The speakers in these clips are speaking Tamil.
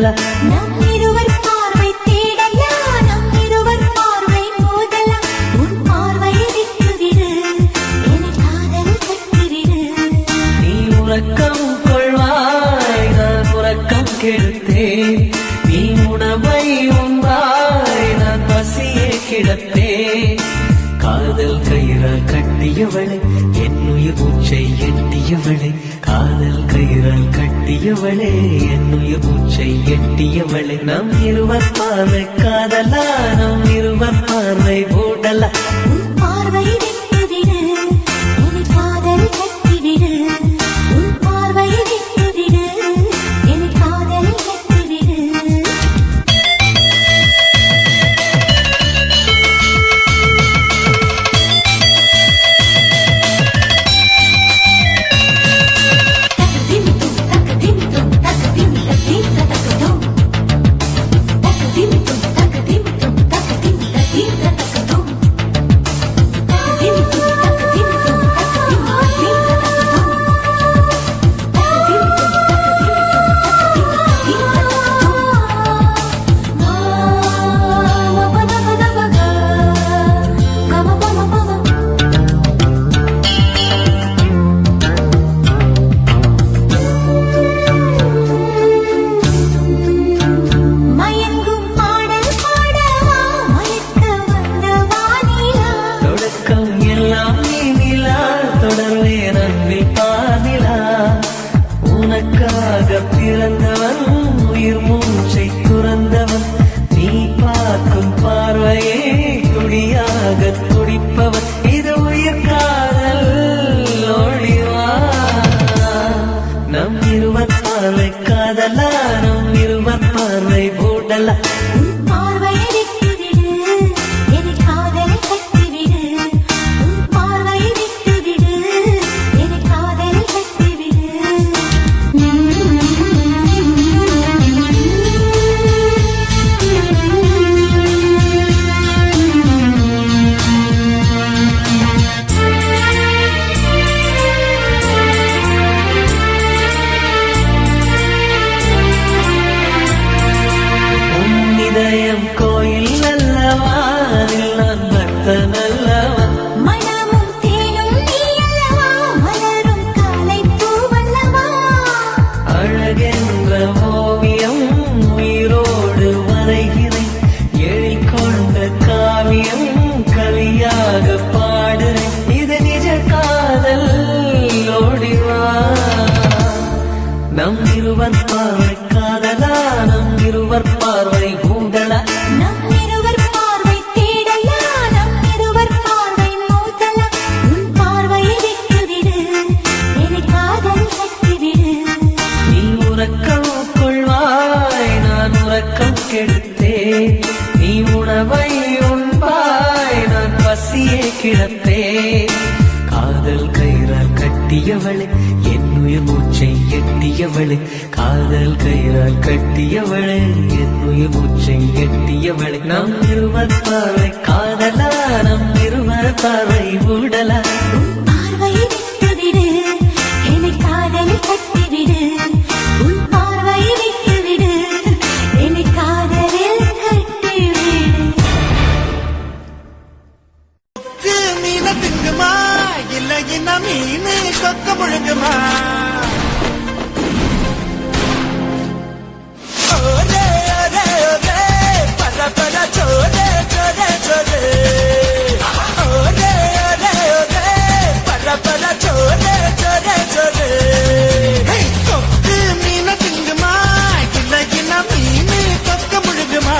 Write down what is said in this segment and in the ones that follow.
மூடலாம். நம் இருவர் பார்வை தேடலாம், நம் இருவர் பார்வை மோதலாம். உன் பார்வையை விட்டுவிடு, என் காதல் கட்டிவிடு. நீ உறக்கம் கொள்வாய், நான் உறக்கம் கெடுத்தேன். நீ உணவை உண்பாய், நான் பசியே கிடப்பேன். காதல் கயிறால் கட்டியவளை, என் உயிர் மூச்சை எட்டியவளை. காதல் கயிறால் கட்டியவளே, என் உயிர் மூச்சை எட்டியவளை. நம் இருவர் பார்வை காதலா, நம் இருவர் பார்வை மூடலா. உன் பார்வையை விட்டுவிடு, என் காதல் கட்டிவிடு. உன் பார்வையை விட்டுவிடு, என் காதல் கட்டிவிடு. பிறந்தவன் உயிர் மூச்சை துறந்தவன். நீ பார்க்கும் பார்வையே துடியாக துடிப்பவன். இது உயிர் காதல் ஒளிவா. நம் இருவர் பார்வை காதலா, நம் இருவர் பார்வை மூடலா. உன் பார்வையை விட்டுவிடு, என் காதலை கட்டிவிடு. உன் பார்வையை விட்டுவிடு, என் காதலை கட்டிவிடு. கோயில் அல்லவா, நான் பக்தன் அல்லவா. மனமும் தேனும் நீ அல்லவா, மலரும் காலை பூவல்லவா. அழகென்ற ஓவியம் உயிரோடு வரைகிறேன். எழில் கொண்ட காவியம் கலியாக பாடுறேன். இது நிஜ காதல் ஓடிவா. நம் இருவர் பார்வை காதலா, நம் இருவர் பார்வை மூடலா. நம் இருவர் பார்வை தேடலா, நம் இருவர் பார்வை மோதலா. உன் பார்வையை விட்டுவிடு, என் காதல் கட்டிவிடு. நீ உறக்கம் கொள்வாய், நான் உறக்கம் கெடுத்தேன். நீ உணவை உண்பாய், நான் பசியே கிடப்பேன். காதல் கயிறால் கட்டியவளை, என் உயிர் மூச்சை எட்டியவளை. காதல் கயிறால் கட்டியவளை, என் உயிர் மூச்சை எட்டியவளை. நம் இருவர் பார்வை காதலா, நம் இருவர் பார்வை மூடலா. உன் பார்வையை விட்டுவிடு, என் காதலை கட்டிவிடு. உன் பார்வையை விட்டுவிடு, என் காதலில் கட்டிவிடு. மீன திங்குமா இல்லை என்ன மீன் கொக்க முழுங்குமா? ஓரே ஓரே ஓரே பரபர சோரே சோரே சோரே. ஓரே ஓரே ஓரே பரபர சோரே சோரே சோரே. கொக்கு மீன திங்குமா இல்லை என்ன மீன் கொக்க முழுங்குமா?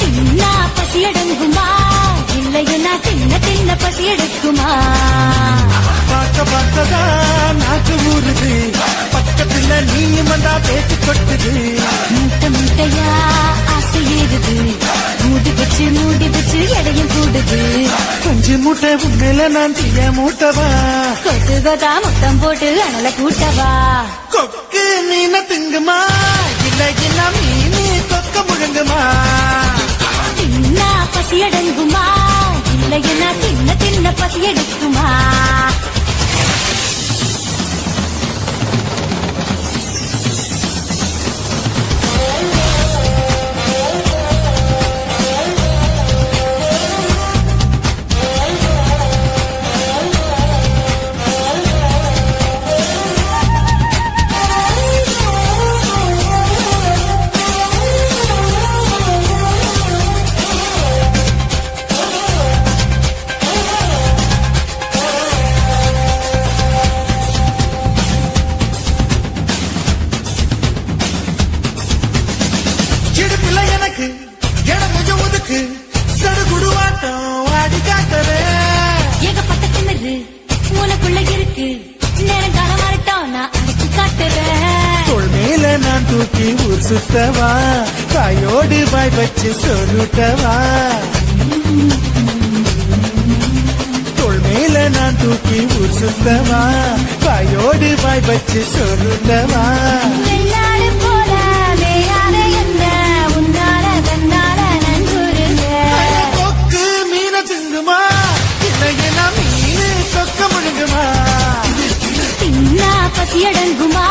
தின்னா பசி அடங்குமா, இல்லையா தின்ன தின்ன பசி எடுக்குமா? பார்க்க பார்த்ததா நாக்கு ஊறுது, பக்கத்துல நீயும் வந்தா பேச்சு கொட்டுது. மூட்டை மூட்டையா ஆசை ஏறுது, மூடி வச்சு எடையும் கூடுது. கொஞ்சம் மூட்டை உண்மையில நான் தீய மூட்டவா, கொத்து கொத்தா மொத்தம் போட்டு அனல கூட்டவா? கொக்கு மீன திங்குமா இல்லை என்ன மீன் கொக்க முழுங்குமா? தின்னா பசி அடங்குமா, இல்லையா தின்ன தின்ன பசி எடுக்குமா? உனக்கு சடுகுடுவாட்டம் ஆடி காட்டுறேன். ஏகப்பட்ட திமிரு உனக்குள்ள இருக்கு, நேரம் காலம் வரட்டும் நான் அடிச்சு காட்டுறேன். தோள் மேல நான் தூக்கி ஊர் சுத்தவா, தாயோடு வாய் வச்சு சொல்லுட்டவா. தோள் மேல நான் தூக்கி ஊர் சுத்தவா, தாயோடு வாய் வச்சு சொல்லுட்டவா. வெள்ளாடு போல மேயாத என்ன உன்னால தன்னால நன்றுருங்க. கொக்கு மீன திங்குமா, இல்லையில மீனு கொக்க முழுங்குமா. தின்னா பசி அடங்குமா,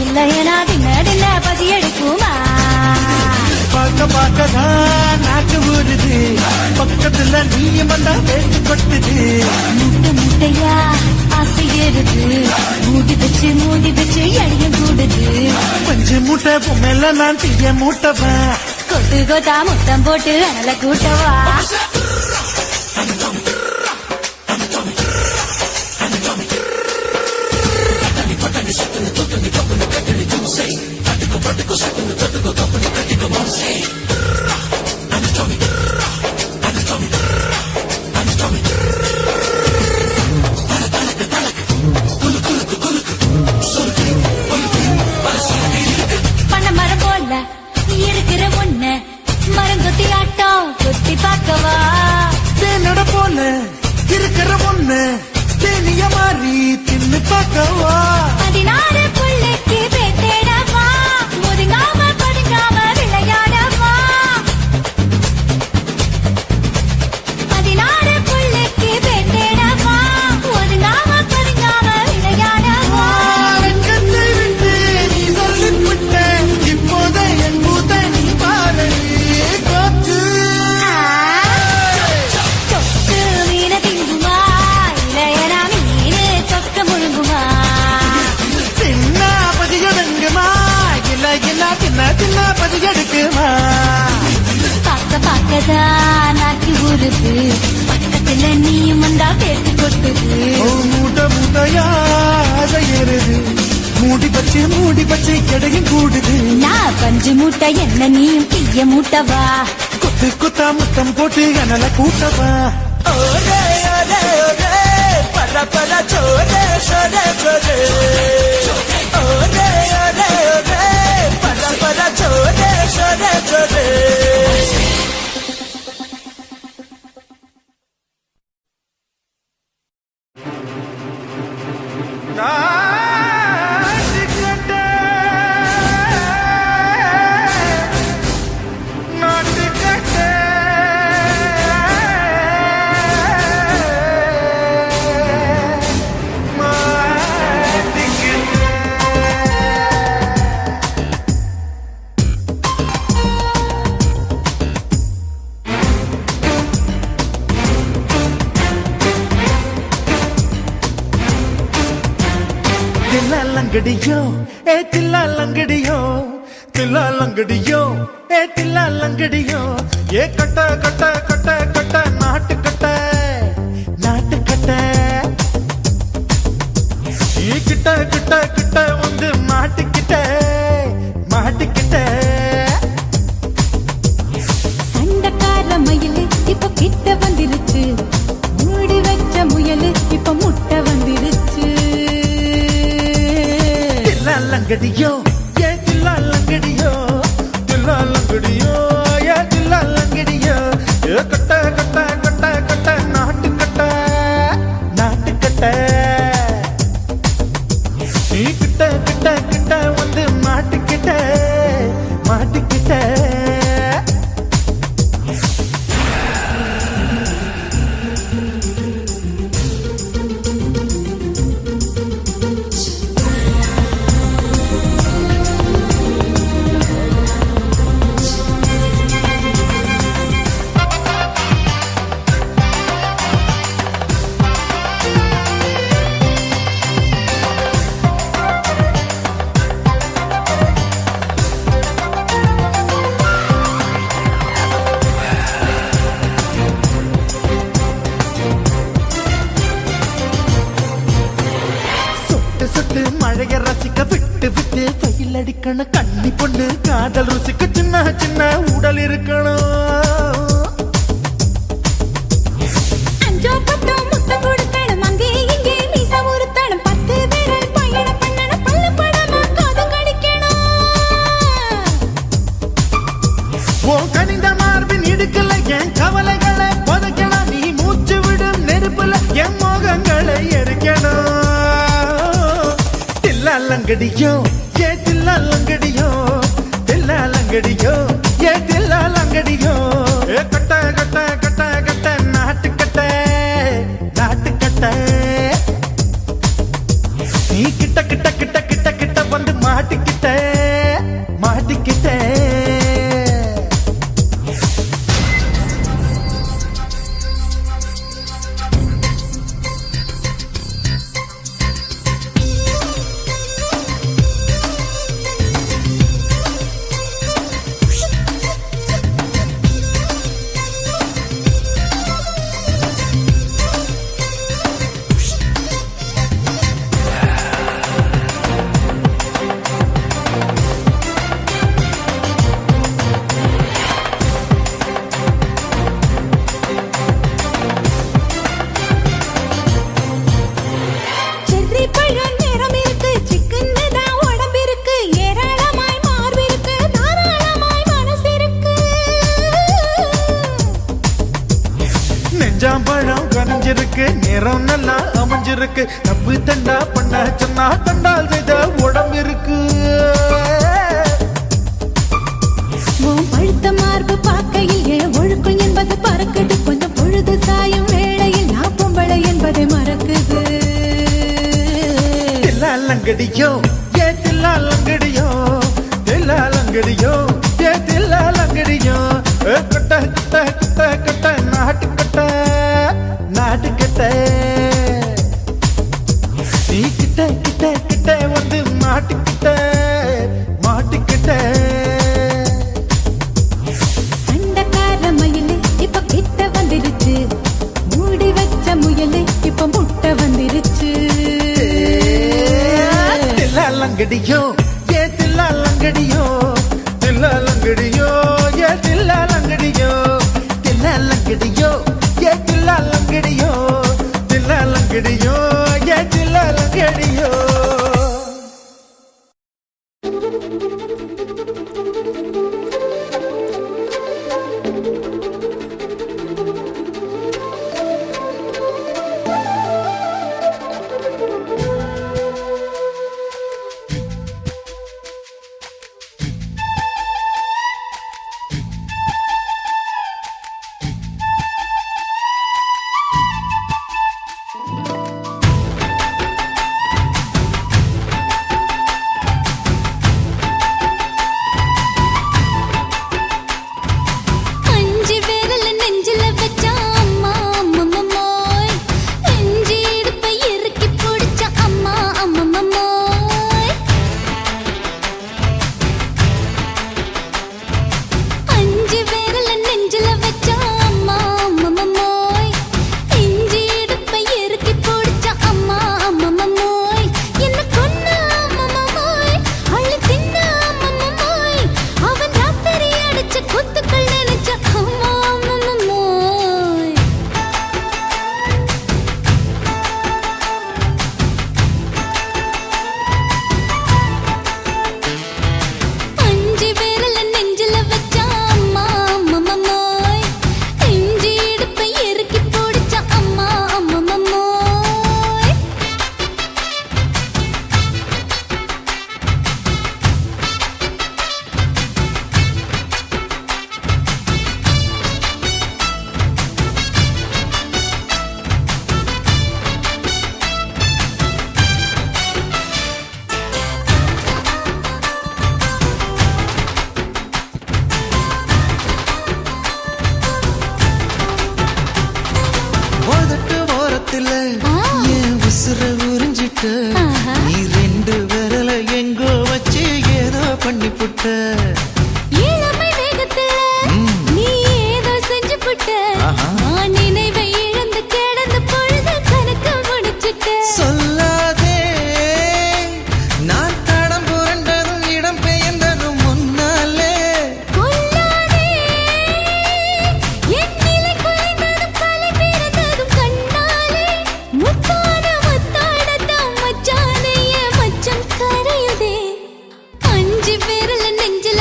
இல்லையனா தின்ன பசி எடுக்குமா. பார்க்க பார்க்கதான் நாக்கு ஊறுது, பக்கத்துல நீயும் வந்தா வேட்டு கொட்டுது. முட்டை முட்டையா ஆசை ஏறுது, மூடி வச்சு எடையும் கூடுது. பஞ்சு மூட்டை பொம்மையில நான் தீய மூட்டவன். கொட்டு கொட்டா முத்தம் போட்டு அனல கூட்டவா. பண்ண மரம் போல இருக்கிற ஒண்ணு மரங்கொத்தி ஆட்டம் கொத்தி பார்க்கவா. தேனட போல இருக்கிற ஒண்ணு தேனிய மாறி தின்னு பார்க்கவா. 16 புள்ளைக்கு பேட்டேடவா, ஒதுங்காம பதுங்காம விளையாடவா. 16 புள்ளைக்கு பேட்டேடவா, ஒதுங்காம பதுங்காம விளையாடவா. வெட்கத்தை விட்டு நீ சொல்லிவிட்ட, இப்போதை என் பூத்த நீ பாரு காத்து. தொக்கு மீன திங்குமா, இளையனா மீனு தொக்க முழுங்குமா. தின்னா பதியடங்குமா, இல்ல இல்ல தின்ன தின்ன பதியெடுக்குமா. பார்க்கதான் நாக்கு ஊறுது, பக்கத்துல நீயும் வந்தா பேட்டு கொட்டுது. மூட்டை மூட்டையா ஆசை ஏறுது, மூடி பச்சை கிடையும் கூடுது. நான் பஞ்சு மூட்டை என்ன நீயும் தீய மூட்டவா. கொத்து கொத்தா முத்தம் போட்டு அனல கூட்டவா. ஓரே ஓரே ஓரே பர பர சோரே சோரே சோரே. ஓரே ஓரே ஓரே பர பர சோரே சோரே சோரே. தில்லாலங்கடியோ ஏ தில்லாலங்கடியோ, தில்லாலங்கடியோ ஏ தில்லாலங்கடியோ. ஏ கட்ட கட்ட கட்ட கட்ட நாட்டு கட்ட நாட்டு கட்ட. நீ கிட்ட கிட்ட கிட்ட வந்து மாட்டிக்கிட்ட மாட்டிக்கிட்ட. சண்டக்கார மயிலு இப்ப கிட்ட வந்துருச்சு, மூடி வச்ச முயலு இப்ப முட்டை வந்துருச்சு. தில்லாலங்கடியோ ஏ தில்லாலங்கடியோ, தில்லாலங்கடியோ ஏ தில்லாலங்கடியோ. ஏ கட்ட கட்ட கட்ட கட்ட நாட்டு கட்ட நாட்டு கட்ட. நீ கிட்ட கிட்ட கிட்ட வந்து மாட்டிக்கிட்ட மாட்டிக்கிட்ட. மழைய ரசிக்க விட்டு விட்டு வெயில் அடிக்கணும். கண்ணி பொண்ணு காதல் ருசிக்க சின்ன சின்ன உடல் இருக்கணும். தில்லாலங்கடியோ ஏ தில்லாலங்கடியோ தில்லாலங்கடியோ ஏ தில்லாலங்கடியோ ஏ கட்ட கட்ட கட்ட கட்ட நாட்டு கட்ட நாட்டு கட்ட நீ கிட்ட கிட்ட கிட்ட கிட்ட கிட்ட வந்து மாட்டிக்கிட்ட மாட்டிக்கிட்ட செர்ரி பழம் நிறம் இருக்கு சிக்கன்னு தான் உடம்பு இருக்கு ஏராளமாய் மார்பு இருக்கு தாராளமாய் மனசு இருக்கு நெஞ்சாம்பழம் கனிஞ்சிருக்கு நிறம் நல்லா அமைஞ்சிருக்கு தப்பு தண்டா பண்ண சொன்னா தண்டால் செய்த உடம்பு இருக்கு உன் பழுத்த மார்பு பார்க்கையில் ஏன் ஒழுக்கம் என்பது பறக்குது கொஞ்சம் பொழுது சாயும் வேளையில் நான் பொம்பளை என்பதை மறக்குது தில்லாலங்கடியோ ஏ தில்லாலங்கடியோ தில்லாலங்கடியோ ஏ தில்லாலங்கடியோ கட்ட கட்ட கட்ட கட்ட நாட்டு கட்ட நாட்டு கட்ட நீ கிட்ட கிட்ட கிட்ட வந்து மாட்டிக்கிட்ட மாட்டிக்கிட்ட சண்டக்கார மயிலு இப்ப கிட்ட வந்துருச்சு மூடி வச்ச முயலு இப்ப முட்டை வந்துருச்சு தில்லாலங்கடியோ ஏ தில்லாலங்கடியோ தில்லாலங்கடியோ ஏ தில்லாலங்கடியோ தில்லாலங்கடியோ ஏ தில்லாலங்கடியோ தில்லாலங்கடியோ ஏ தில்லாலங்கடியோ அஞ்சு விரல நெஞ்சில வச்சா அம்மா அம்மம்மோய் நெஞ்சி இடுப்பை இறுக்கி பிடிச்ச அம்மா அம்மம்மோய் அஞ்சு விரல நெஞ்சில வச்சா அம்மா அம்மம்மோய் நெஞ்சி இடுப்பை இறுக்கி பிடிச்ச அம்மா அம்மம்மோய் என்ன கொன்ன அம்மம்மோய் அள்ளி தின்ன அம்மம்மோய் அவன் ராத்திரி அடிச்ச குத்துக்கள் நினைச்ச அம்மா அம்மம்மோய் அஞ்சு விரல நெஞ்சில வச்சா அம்மா அம்மம்மோய் நெஞ்சி இடுப்பை இறுக்கி பிடிச்ச அம்மா அம்மம்மோய் ஓதட்டு ஓரத்துல என் உசுர உறிஞ்சிட்ட ஆஹா. நீ ரெண்டு விரல எங்கோ வச்சு ஏதோ பண்ணி புட்ட இளமை வேகத்துல நீ ஏதோ செஞ்சு புட்ட ஆஹா. நான் நினைவை இழந்து கிடந்த பொழுது கணக்கு முடிச்சிட்ட சொல்லாதே நான் தடம் புரண்டதும் இடம் பெயர்ந்ததும் முன்னாலே கொல்லாதே என் நிலை குறைந்ததும் கலை பிறந்ததும் கண்ணாலே முத்தான முத்தாடத்தான் மச்சானைய மச்சம் கரையுதே அஞ்சு விரல நெஞ்சில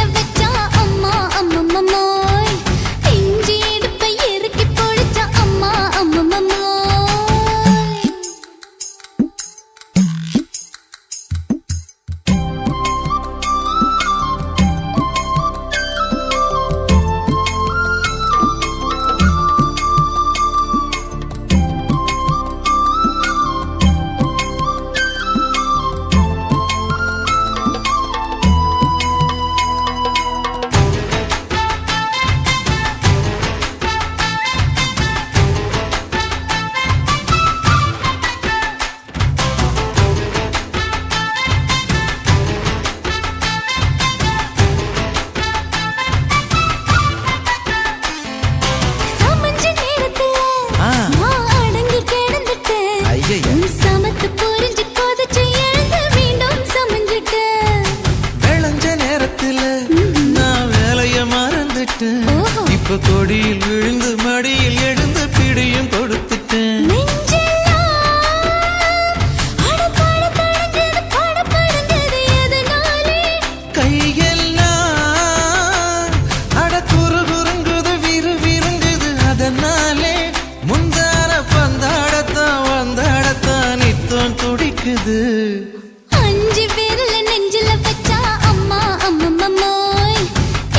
முன்னாலே முந்தான பந்தாடத்தான் வந்தாடத்தான் நித்தம் துடிக்குது. 5 விரல நெஞ்சில வச்சா அம்மா அம்மம்மோய்,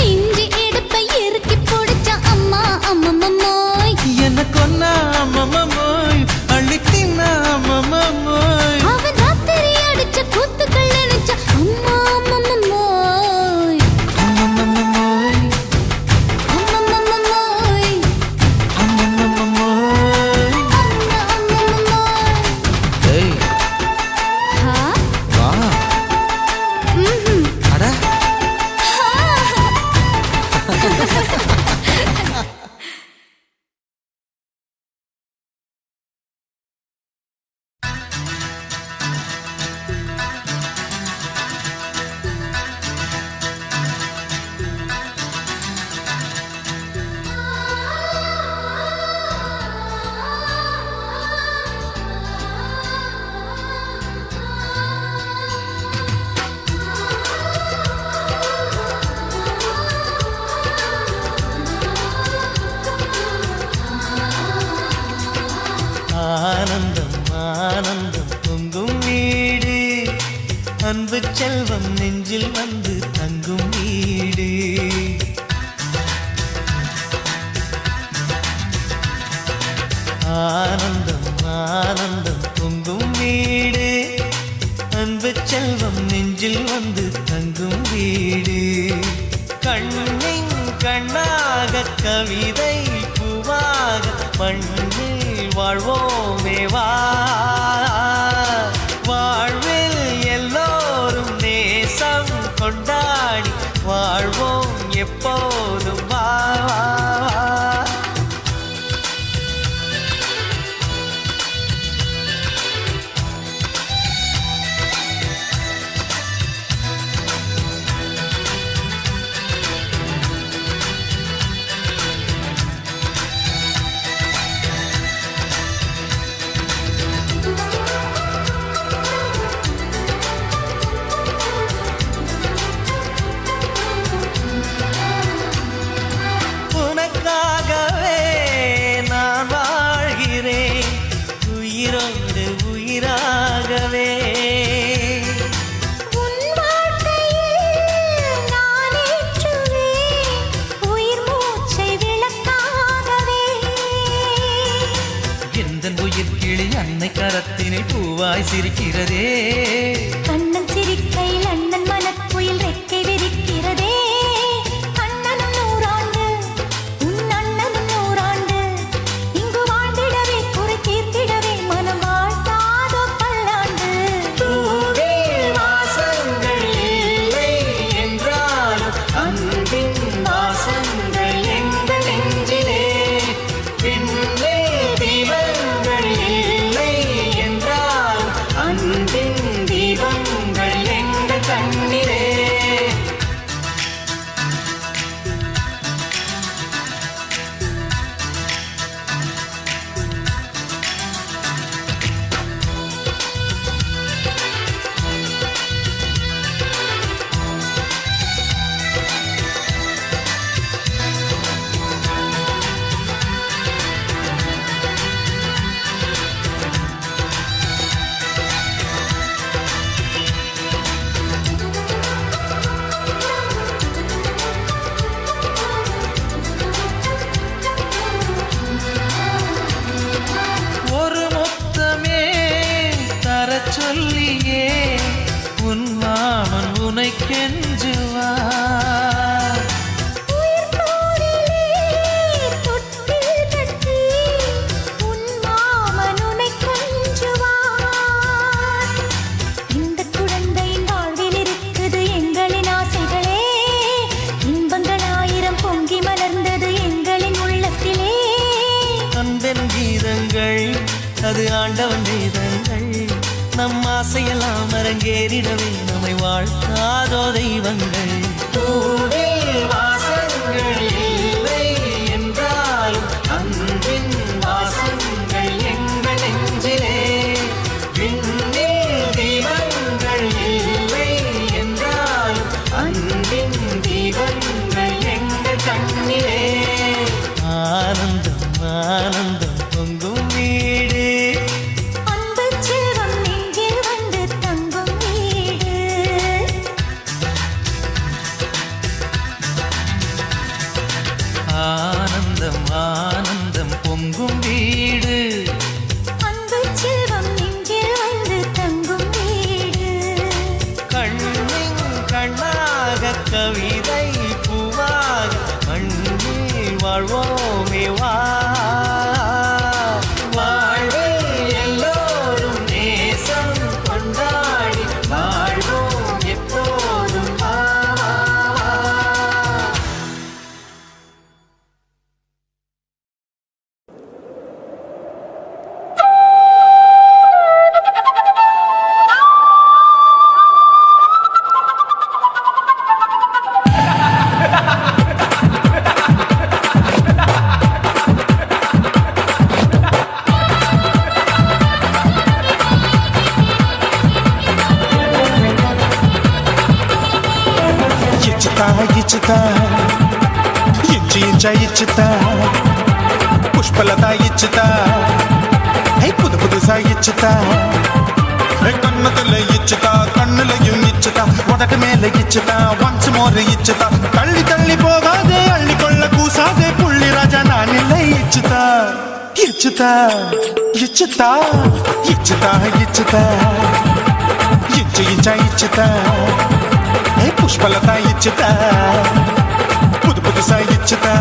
இஞ்சி எடுப்பை இறுக்கி பிடிச்சா அம்மா அம்மம்மோய், என்ன கொன்னா அம்மம்மோய், அள்ளி தின்னா அம்மம்மோய், அவன் ராத்திரி அடிச்ச கூத்துக்கள் நினைச்சா அம்மா அம்மம்மோய், அம்மம்மோய், அம்மம்மோய், அம்மம்மோய். அம்மா அம்மம்மோய். ஏய் ஹா? வா ம்ஹும். அட ஆனந்தம் ஆனந்தம் பொங்கும் வீடு, அன்பு செல்வம் நெஞ்சில் வந்து தங்கும் வீடு. ஆனந்தம் ஆனந்தம் பொங்கும் வீடு, அன்பு செல்வம் நெஞ்சில் வந்து தங்கும் வீடு. கண்ணின் கண்ணாக கவிதை பூவாக மண்ணில் வாழ்வோமே வா, வாழ்வில் எல்லோரும் நேசம் கொண்டாடி வாழ்வோம் எப்போதும் வா. உனக்காகவே நான் வாழ்கிறேன், உயிரோடு உயிராகவே. உன் வாழ்க்கையில் நான் ஏற்றுவேன் உயிர் மூச்சை விளக்காகவே. எந்தன் உயிர் கிளி அன்னை கரத்தினில் பூவாய் சிரிக்கிறதே. கண்ணன் சிரிக்கையில் அண்ணன் மனக்குயில் ரெக்கை விரிக்கிறதே. அண்ணனும் 100 ஆண்டு, உன் அண்ணனும் 100 ஆண்டு, இங்கு வாழ்ந்திடவே குறை தீர்த்திடவே மனம் வாழ்த்தாதோ பல்லாண்டு. பூவில் வாசங்கள் இல்லை என்றாலும் அன்பின் வாசங்கள் எங்கள் நெஞ்சிலே. விண்ணில் தீபங்கள் இல்லை என்றாலும் அன்பின் தீபங்கள் எங்கள் கண்ணிலே. ஒரு முத்தமே தரச் சொல்லியே உன் மாமன் உனை கெஞ்சுவார். உயிர் போரிலே தொட்டில் கட்டி உன் மாமன் உன்னை கொஞ்சுவார். இந்த குழந்தையின் வாழ்வில் இருக்குது எங்களின் ஆசைகளே, இன்பங்கள் 1000 பொங்கி மலர்ந்தது எங்களின் உள்ளத்திலே. அன்பென் கீதங்கள் அது ஆண்டவன் வேதங்கள், நம் ஆசையெல்லாம் அரங்கேறிடவே நம்மை வாழ்த்தாதோ தெய்வங்கள். பூவில் வாசங்கள் இல்லை என்றாலும் அன்பின் வாசங்கள் எங்கள் நெஞ்சிலே. விண்ணில் தீபங்கள் இல்லை என்றாலும் அன்பின் தீபங்கள் எங்கள் கண்ணிலே. ஆனந்தம் இச்சுதா புஷ்பலதா இச்சுதா புது புதுசா இச்சுதா கண்ணத்துல இச்சுதா கண்ணுலையும் இச்சுதா உதட்டு மேல இச்சுதா ஒன்ஸ் மோர் இச்சுதா தள்ளி தள்ளி போகாதே அள்ளி கொள்ள கூசாதே புள்ளி ராஜா நான் இல்லை இச்சுதா இச்சுதா இச்சுதா இச்சுதா இச்சுதா இச்சு இச்சா இச்சுதா புஷ்பலதா இச்சுதா புது புதுசா இச்சுதா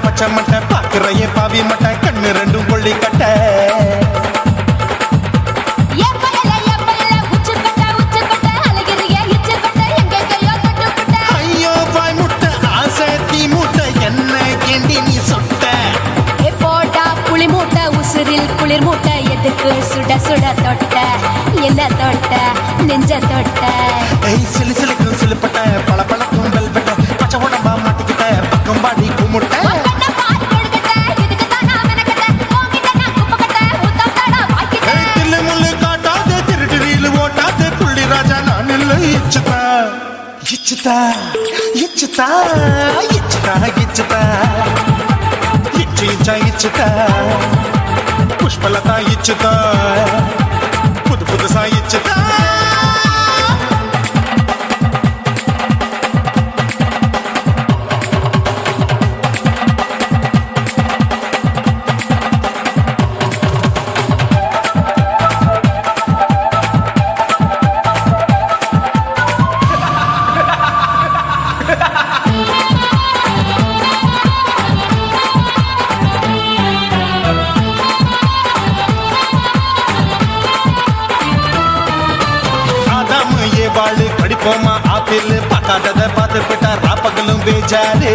பச்சை மட்டை பாக்குறைய பாவி மட்டை கண்ணு ரெண்டும் கொள்ளி கட்ட ஐயோ பாய் முட்டை ஆசை தீ மூட்டை என்ன கேண்டி நீ சொட்ட போட்டா புளி மூட்டை உசுரில் குளிர் மூட்டை எதுக்கு சுட சுட தொட்ட என்ன தொட்ட நெஞ்ச தொட்ட சிலு சிலுக்கும் சிலுப்பட்ட பல பழக்கும் வெல்வெட்ட பச்சை உடம்பா மாட்டிக்கிட்ட பக்கம் பாடி குமுட்ட இச்சுதா இச்சுதா இச்சுதா இச்சுதா இச்சு இச்சா இச்சுதா புஷ்பலதா இச்சுதா புது புதுசா இச்சுதா படிப்போமா ஆப்பிள் பார்க்காதத பார்த்து விட்டா ராப்பகலும் பேஜாரு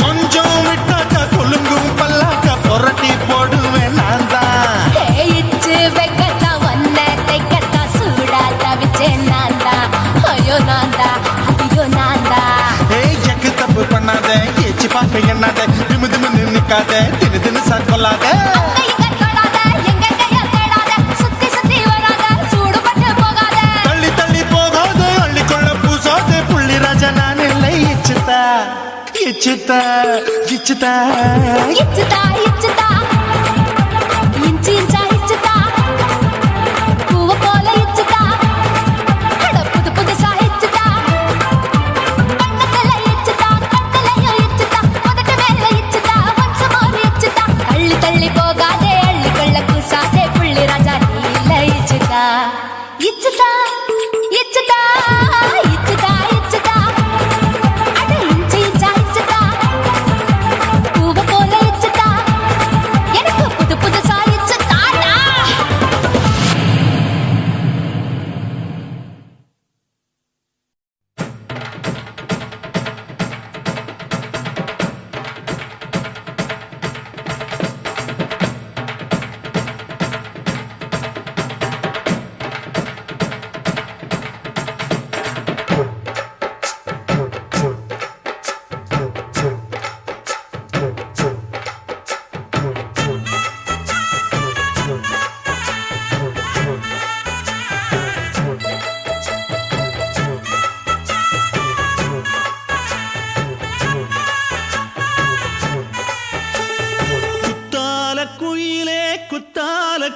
கொஞ்சம் விட்டாக்கா கொலுங்கும் பல்லாக்க புரட்டி போடுவேன் நான் தான் வந்த தைக்கத்தா சூடா தவிச்சேன் நான் தான் ஐயோ நான் தான் ஐயோ நான் தான் எக்கு தப்பு பண்ணாத ஏச்சி பார்க்க எண்ணாத திமு திமு நிக்காத தினு தினு சாக்கொள்ளாத தள்ளி தள்ளி போகாத அள்ளி கொள்ள பூசாத புள்ளி ராஜா நான் இல்லை இச்சுதா இச்சுதா இச்சுதா இச்சுதா இச்சுதா இன்ச்சு இன்ச்சா இச்சுதா பூவ போல இச்சுதா புது புதுசா இச்சுதா கண்ணத்துல இச்சுதா கட்டலையும் இச்சுதா உதட்டு மேல இச்சுதா ஒன்ஸ் மோர் இச்சுதா தள்ளி தள்ளி போகாதே அள்ளி கொள்ள கூசாதே புள்ளி ராஜா நீல இச்சுதா இச்சுதா இச்சுதா இச்சுதா இச்சுதா அட இன்ச்சு இன்ச்சா இச்சுதா பூவ போல இச்சுதா எனக்கு புது புதுசா இச்சுதாடா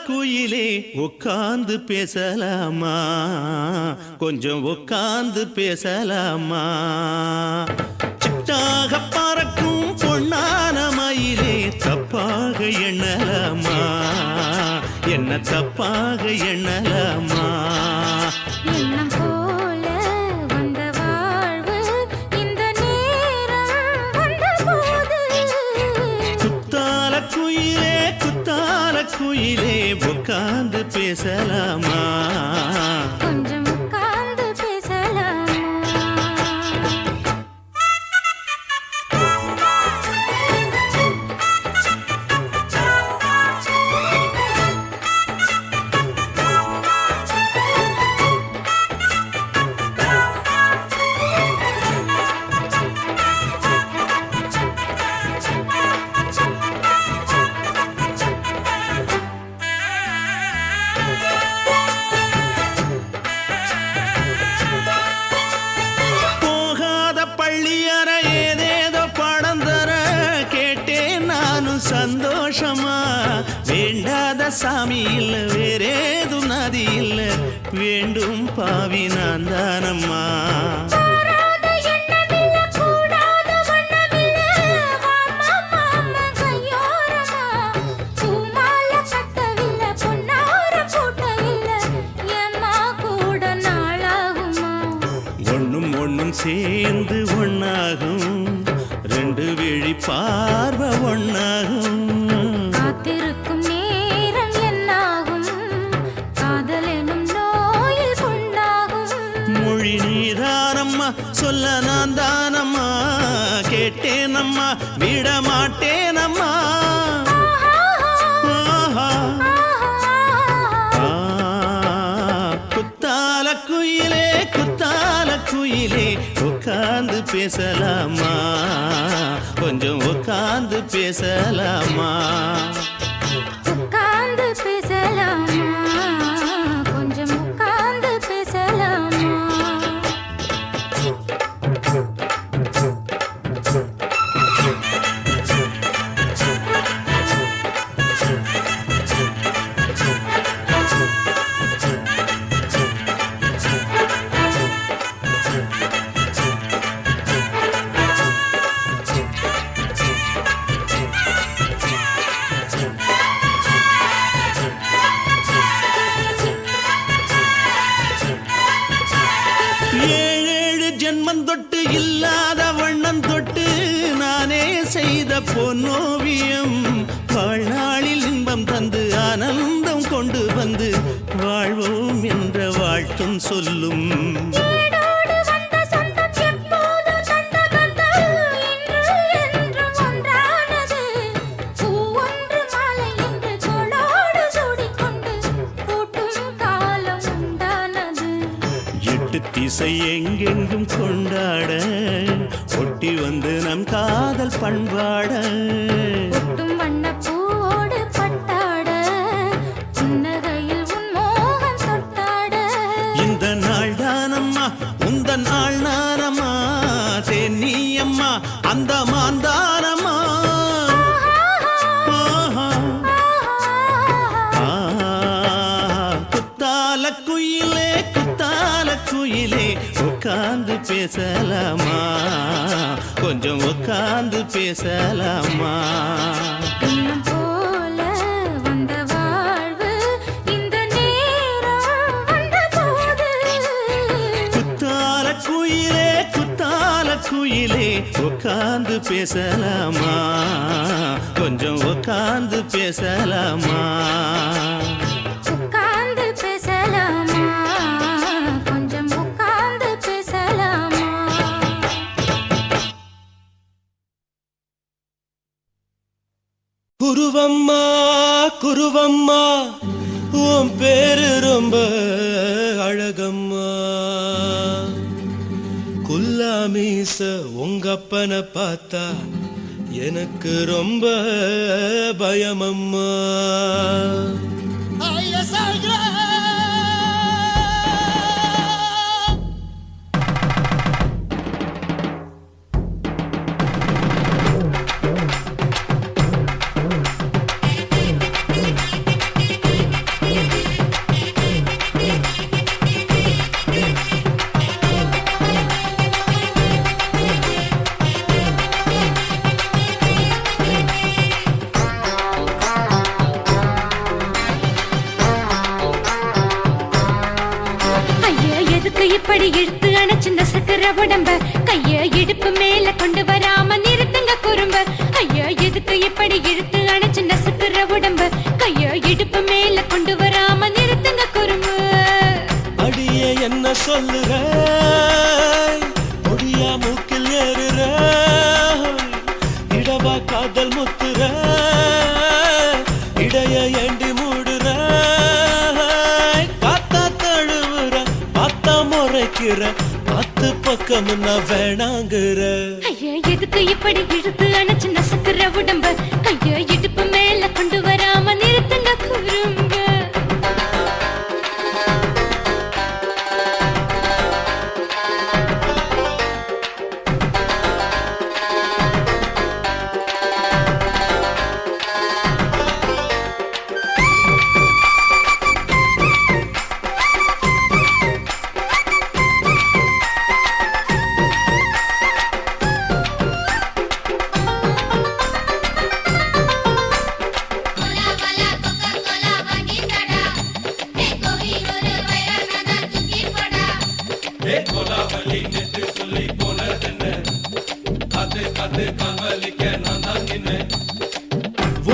குயிலே உட்கார்ந்து பேசலாமா கொஞ்சம் உட்கார்ந்து பேசலாமா சிட்டாக பறக்கும் பொன்னான மயிலே தப்பாக எண்ணலாமா என்ன தப்பாக எண்ணலாமா எண்ணம் போல வந்த வாழ்வு இந்த நேரம் வந்தபோது குத்தால குயிலே உட்கார்ந்து பேசலாமா கொஞ்சம் உட்கார்ந்து பேசலாமா சாமி இல்ல வேறேதும் நதி இல்ல வேண்டும் பாவி நான் தானம்மா மாறாத எண்ணமில்ல, கூடாத வண்ணமில்ல, வாம்மா மாமா கையோரமா. பூமாலை கட்டவில்லை, பொன்னார கூட்டவில்லை, ஏம்மா கூட நாளாகுமா? ஒண்ணும் ஒண்ணும் சேர்ந்து ஒண்ணாகும் ரெண்டு விழி பார்வை ஒண்ணாகும் காத்திருக்கும் நேரம் என்னாகும்? காதல் எனும் நோயில் புண்ணாகும். மொழி நீதானம்மா சொல்ல நான் தானம்மா கேட்டேனம்மா விட மாட்டேனம்மா ஆஹா. ஆ, குத்தால குயிலே குத்தால குயிலே உட்கார்ந்து பேசலாமா கொஞ்சம் உட்கார்ந்து பேசலாமா உட்கார்ந்து பேசலாமா? கொஞ்சம் உட்கார்ந்து பேசலாமா? ஏழேழு ஜென்மம் தொட்டு இல்லாத வண்ணம் தொட்டு நானே செய்த பொன்னோவியம் வாழ்நாளில் இன்பம் தந்து ஆனந்தம் கொண்டு வந்து வாழ்வோம் என்ற வாழ்த்தும் சொல்லும் ஏடோடு வந்த சொந்தம் எப்போது தந்த பந்தம் இன்று என்றும் ஒன்றானது. பூ ஒன்று மாலை என்று தோளோடு சூடிக்கொண்டு பூட்டும் காலம் உண்டானது. எட்டு திசை எங்கெங்கும் கொண்டாட ஒட்டி வந்து நம் காதல் பண்பாட ஒட்டும் வண்ணப்பூவோடு பட்டாட, புன்னகையில் உன் மோகம் தொட்டாட. இந்த நாள் தானம்மா உந்த நாள் நானம்மா தேனி அம்மா அந்த மாந்தானம்மா ஆஹா. ஆ, குத்தால குயிலே குத்தால குயிலே உட்கார்ந்து பேசலாமா கொஞ்சம் உட்கார்ந்து பேசலாமா இன்னும் போல வந்த வாழ்வு இந்த நேரம் வந்தபோது. குத்தால குயிலே உட்கார்ந்து பேசலாமா கொஞ்சம் உட்கார்ந்து பேசலாமா உட்கார்ந்து பேசலாமா? கொஞ்சம் உட்கார்ந்து பேசலாமா? குருவம்மா குருவம்மா உன் பேரு ரொம்ப அழகம்மா குல்லாமீச உங்க அப்பனை பார்த்தா எனக்கு ரொம்ப பயமம்மா ஐயா எதுக்கு இப்படி இழுத்து அணைச்சிருந்த சக்கர உடம்ப கைய இடுப்பு மேல கொண்டு வராம நிறுத்துங்க குறும்ப. ஐயா எதுக்கு இப்படி இழுத்து அணைச்சிருந்த சக்கர உடம்ப கைய இடுப்பு மேல கொண்டு வராம நிறுத்துங்க குறும்ப. அடியே என்ன சொல்லுற முடியா மூக்கில் ஏறுற இடவா காதல் முத்துற இடைய ஏண்டி மூடுற காத்தா தழுவுற பார்த்தா முறைக்கிற பத்து பக்கம் நான் வேணாங்குற ஐயா எதுக்கு இப்படி இழுத்து அணைச்சிருந்த சக்கர உடம்ப கைய இடுப்பு மேல கொண்டு வராம நிறுத்துங்க குறும்ப.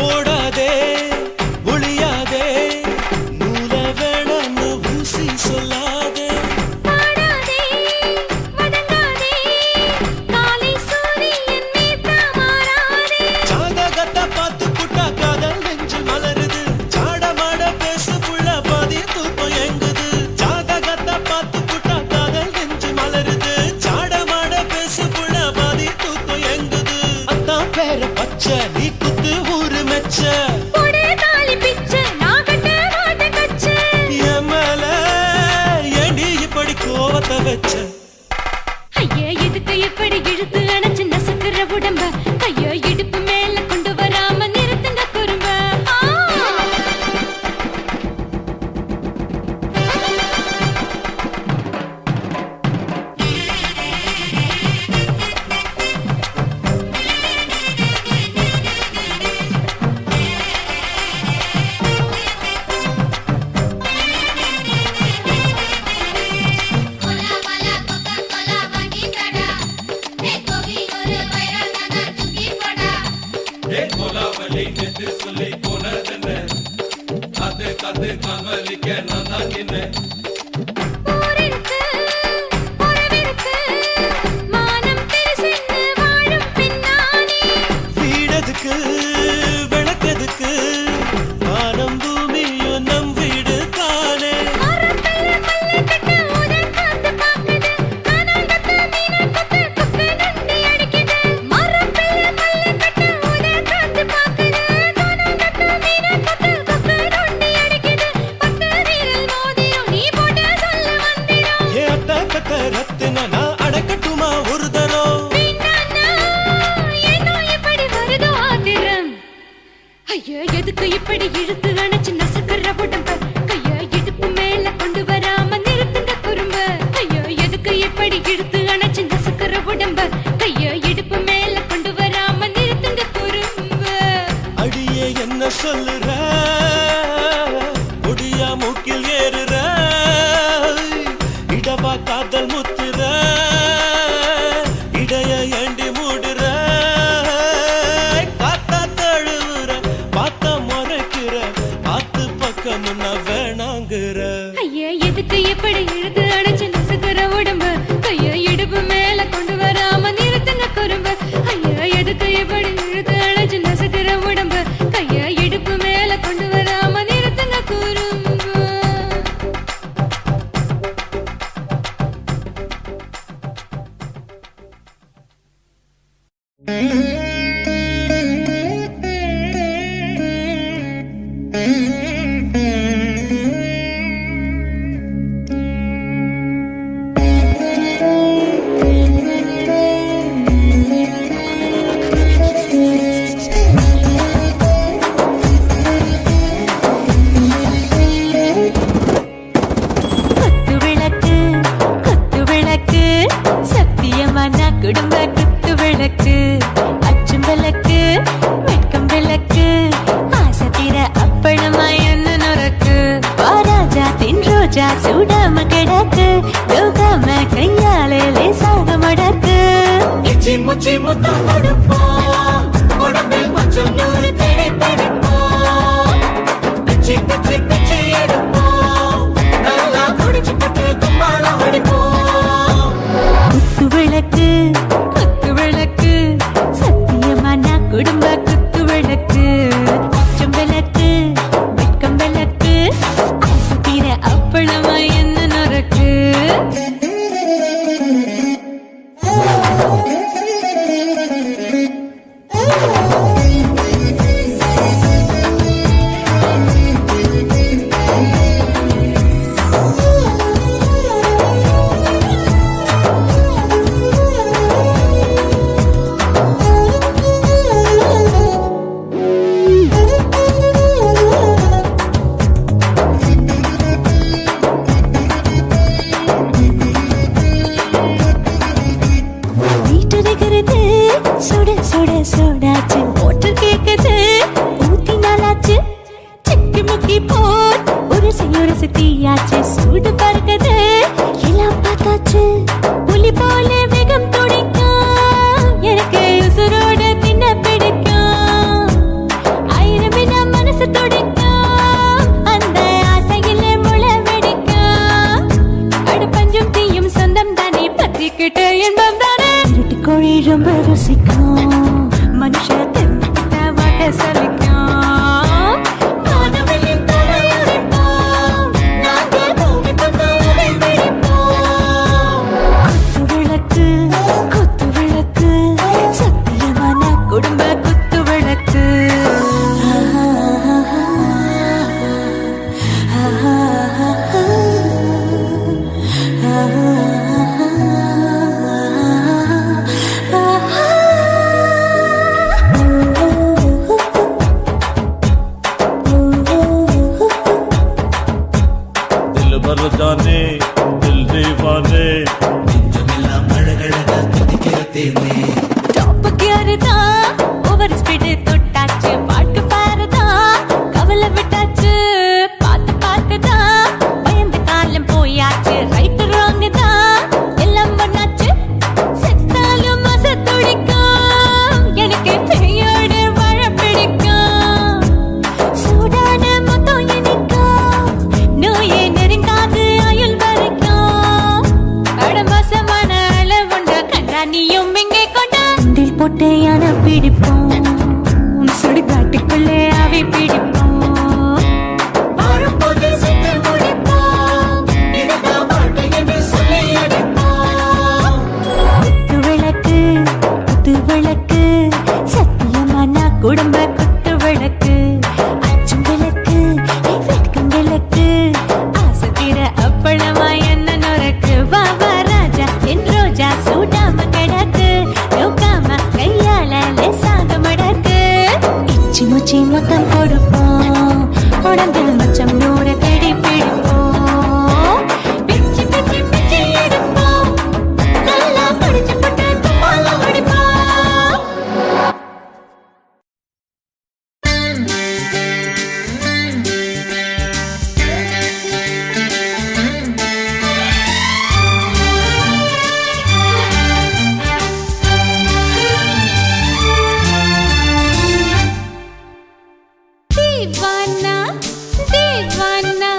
ஓடாதே ஒளியாதே நூல வேணான்னு ஊசி சொல்லாதே பாடாதே வதங்காதே காலை சூரியன் மீத மாறாதே ஜாதகத்தை பார்த்து புட்டா காதல் நெஞ்சு மலருது சாடமாட பேசு புள்ள பாதி தூக்கம் எங்குது ஜாதகத்தை பார்த்து புட்டா காதல் நெஞ்சு மலருது சாடமாட பேசு புள்ள பாதி தூக்கம் எங்குது அத்தான் பேர பச்சை நீ குத்து ஊரு மெச்ச போடே தாலி பிச்சை நான் கட்ட மாட்டேன் கச்சை எமல ஏண்டி இப்படி கோவத்தை வச்ச ஐயா எதுக்கு இப்படி இழுத்து அணைச்சு நசுக்கிற உடம்ப ஐயோ இடுப்பு மேல கொண்டு வராம நிறுத்துங்க குறும்ப ஊரிருக்கு உறவிருக்கு மானம் பெருசென்னு வாழும் பின்னானே வீடதுக்கு விளக்கதுக்கு வானம் பூமியும் நம் வீடு தானே மரத்துல மல்லி கட்டு உதன் காத்து பாக்குது கானாங்கத்து மீனாங்கத்து குக்கு நண்டி அடிக்குது மரத்துல மல்லி கட்டு உதன் காத்து பாக்குது கானாங்கத்து மீனாங்கத்து குக்கு நண்டி அடிக்குது பத்து வீரல் மோதிரும் நீ போட்ட சொல்ல வந்திடும் ஏ அத்த கத்த ரத்தின நான் அடக்கட்டுமா ஒரு தரம் வீணானா ஏனோ இப்படி வருதோ ஆத்திரம் ஐயோ எதுக்கு இப்படி இழுத்து அணைச்சு நசுக்கிற உடம்ப கைய இடுப்பு மேல கொண்டு வராம நிறுத்துங்க குறும்ப ஐயோ எதுக்கு இப்படி இழுத்து அணைச்சு நசுக்கிற உடம்ப கைய இடுப்பு மேல கொண்டு வராம நிறுத்துங்க குறும்ப அடியே என்ன சொல்லுற ஒடியா மூக்கில் ஏறுற இடவா காதல் முத்துற இடைய ஏண்டி மூடுற காத்தா தழுவுற பார்த்த முறைக்கிற ஆத்து பக்கம் நான் வேணாங்குற ஐயா எதுக்கு இப்படி இழுத்து அணைச்சு நசுக்கிற உடம்ப கைய இடுப்பு மேல கொண்டு வராம நிறுத்துங்க குறும்ப ஐயா எதுக்கு இப்படி இழுத்து அணைச்சு நசுக்கிற உடம்ப கைய இடுப்பு மேல கொண்டு வராம நிறுத்துங்க குறும்ப குத்து விளக்கு சத்தியமான குடும்ப குத்து விளக்கு அச்சும் விளக்கு வெட்கம் விளக்கு ஆசை தீர அப்பளமா என்ன நொறுக்கு வாராஜா தின் ரோஜா சூடாம கிடக்கு யோகாம கையாலே லேசாக மடக்கு இச்சி முச்சி முத்தம் கொடுப்போம் உடம்பில் கொஞ்சம் நூறு தேடி தடுப்போம் பிச்சி பிச்சி பிச்சி எடுப்போம் நல்லா குடிச்சு பட்டு கும்மாளம் அடிப்போம் குத்து விளக்கு சத்தியமான குடும்ப குத்து விளக்கு அச்சும் விளக்கு வெட்கம் விளக்கு ஆசை தீர அப்பளமா என்ன நொறுக்கு சிரிக்கும் மனுஷ தெத்த வகை சலிக்கும் வானவெளியின் தலையடிப்போம் நாங்கள் பூமி பந்தாவை வெடிப்போம் குத்து விளக்கு சத்தியமான குடும்ப குத்து விளக்கு दिल भर जाने दिल दीवाने நெஞ்சமெல்லாம் அழகழகா துடிக்கிற தேனே டாப் கியர் தான் ஓவர் ஸ்பீடு தொட்டாச்சு பாட்டு பாருதான் கவலை விட்டாச்சு பார்த்து தான் பயந்து காலம் போயாச்சு ரைட் ராங் தான் எல்லாம் பண்ணாச்சு செத்தாலும் மச துடிக்கும் எனக்கு பெயோட வாழ பிடிக்கும் சூடான மொத்தம் இனிக்கும் நோயே நெருங்காது அயுள் வரைக்கும் படமோசமான அளவுண்ட கண்டா நீயும் இங்கே கொண்டா உண்டில் போட்டு யானை பிடிப்போம் சுடுகாட்டுக்குள்ளே அவை பிடிப்போம் வாழும்போது செத்து முடிப்போம் இதுதான் வாழ்க்கை என்று சொல்லி அடிப்போம் குத்து விளக்கு சத்தியமான குடும்ப குத்து விளக்கு அச்சும் விளக்கு வெட்கும் விளக்கு ஆசை தீர அப்பளமா என்ன நுறக்கு வா வா ராஜா என் ரோஜா சூடாம கிடக்கு நோக்காம கையால லேசாக மடக்கு இச்சி முச்சி மொத்தம் கொடுப்போம் உடம்பு மச்சம் நூறு தேடி பிடிப்போம் பிச்சி பிச்சி பிச்சி எடுப்போம் நல்லா படிச்சு போட்டு துப்பால முடிப்போம் தீவானா தீவானா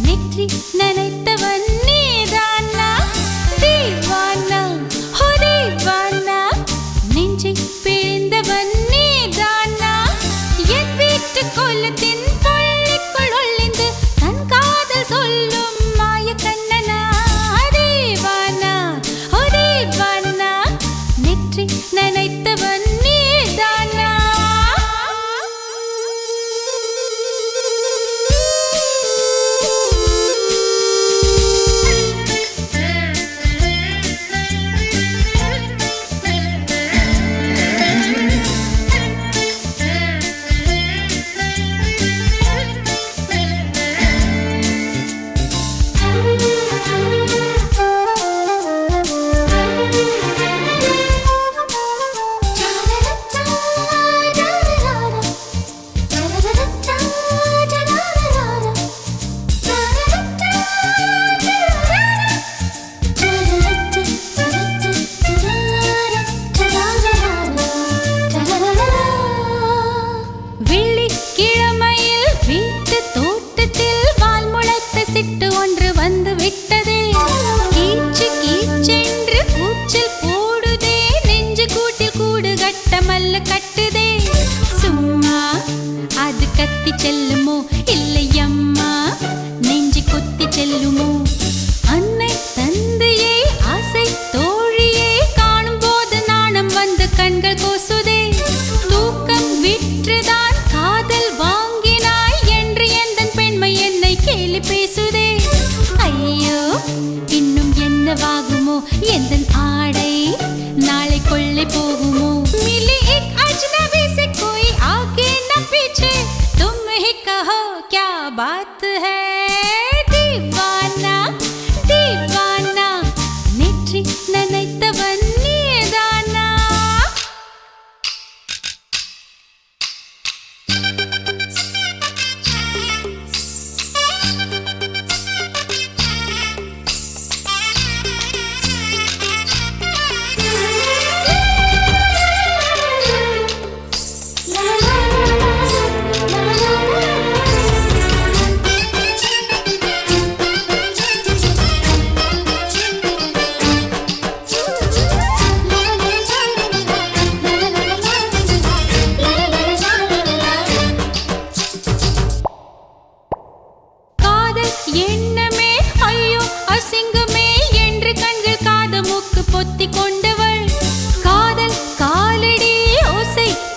நெற்றி நனைத்தவன் நீதானா தீவானா ஹோ தீவானா நெஞ்சை பிழிந்தவன் நீதானா என் வீட்டு கொல்லத்தின் பள்ளிக்குள் ஒளிந்து தன் காதல் சொல்லும் மாய கண்ணனா தீவானா ஹோ தீவானா நெற்றி நனைத்தவன் நீதானா வெள்ளிக்கிழமையில் வீட்டு தோட்டத்தில் வால் முளைத்த சிட்டு ஒன்று வந்து விட்டதே கீச்சு கீச்சென்று கூச்சல் போடுதே நெஞ்சு கூட்டில் கூடு கட்ட மல்ல கட்டுதே சும்மா அது கத்தி செல்லுமோ இல்லை அம்மா நெஞ்சு கொத்தி செல்லுமோ அன்னை தந்தையை ஆசை தோழியை காணும் போது நாணம் வந்து கண்கள் கோசுதே தூக்கம் விற்றுதான் காதல் வாங்கினாய் என்று எந்தன் பெண்மை என்னை கேலி பேசுதே ஐயோ இன்னும் என்னவாகுமோ எந்தன் ஆடை நாளை கொள்ளை போகுமோ मिली एक अजनबी से कोई आगे न पीछे तुम ही कहो क्या बात है दीवाना दीवाना நெற்றி நனைத்தவன் நீதானா la la la la la la la